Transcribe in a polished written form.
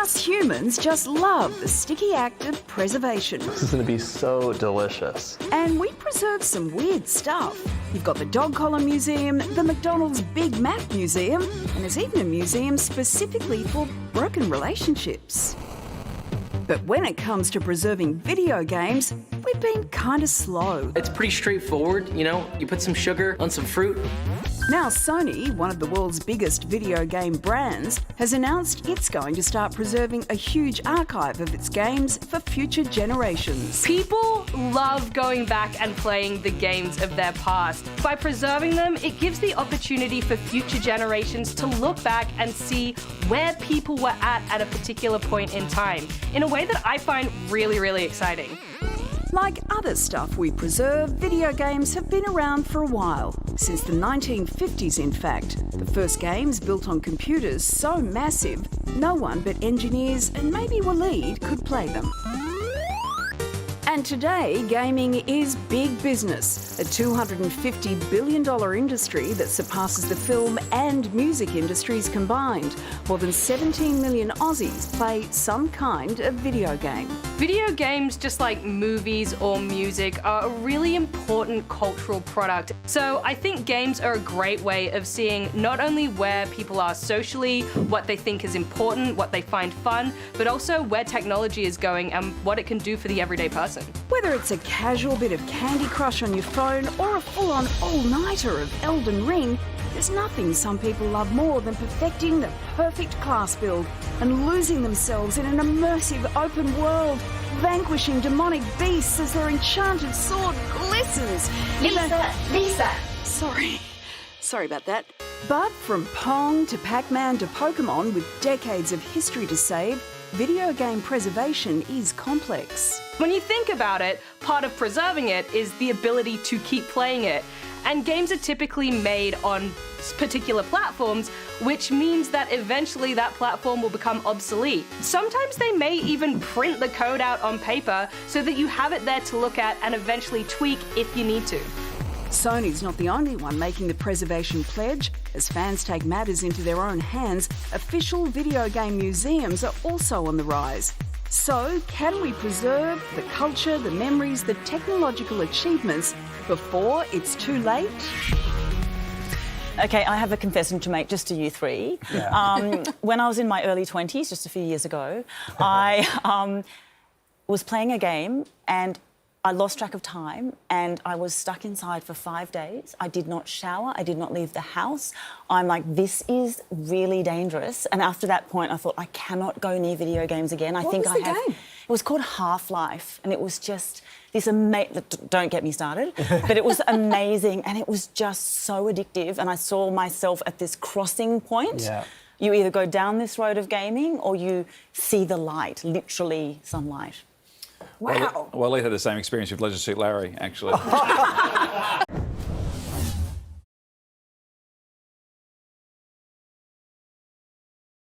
Us humans just love the sticky act of preservation. This is going to be so delicious. And we preserve some weird stuff. You've got the Dog Collar Museum, the McDonald's Big Mac Museum, and there's even a museum specifically for broken relationships. But when it comes to preserving video games, we've been kind of slow. It's pretty straightforward, you know, you put some sugar on some fruit. Now Sony, one of the world's biggest video game brands, has announced it's going to start preserving a huge archive of its games for future generations. People love going back and playing the games of their past. By preserving them, it gives the opportunity for future generations to look back and see where people were at a particular point in time, in a way that I find really, really exciting. Like other stuff we preserve, video games have been around for a while. Since the 1950s, in fact. The first games built on computers so massive, no one but engineers and maybe Waleed could play them. And today, gaming is big business, a $250 billion industry that surpasses the film and music industries combined. More than 17 million Aussies play some kind of video game. Video games, just like movies or music, are a really important cultural product. So I think games are a great way of seeing not only where people are socially, what they think is important, what they find fun, but also where technology is going and what it can do for the everyday person. Whether it's a casual bit of Candy Crush on your phone or a full-on all-nighter of Elden Ring, there's nothing some people love more than perfecting the perfect class build and losing themselves in an immersive open world, vanquishing demonic beasts as their enchanted sword glistens. Lisa! Sorry about that. But from Pong to Pac-Man to Pokemon, with decades of history to save, video game preservation is complex. When you think about it, part of preserving it is the ability to keep playing it. And games are typically made on particular platforms, which means that eventually that platform will become obsolete. Sometimes they may even print the code out on paper so that you have it there to look at and eventually tweak if you need to. Sony's not the only one making the preservation pledge. As fans take matters into their own hands, official video game museums are also on the rise. So, can we preserve the culture, the memories, the technological achievements before it's too late? Okay, I have a confession to make just to you three. Yeah. When I was in my early 20s, just a few years ago, I was playing a game and I lost track of time and I was stuck inside for 5 days. I did not shower, I did not leave the house. I'm like, this is really dangerous. And after that point, I thought, I cannot go near video games again. What was the game? It was called Half-Life, and it was just this amazing... Don't get me started. But it was amazing, and it was just so addictive, and I saw myself at this crossing point. Yeah. You either go down this road of gaming or you see the light, literally sunlight. Wow. Well, Lee had the same experience with Leisure Suit Larry, actually.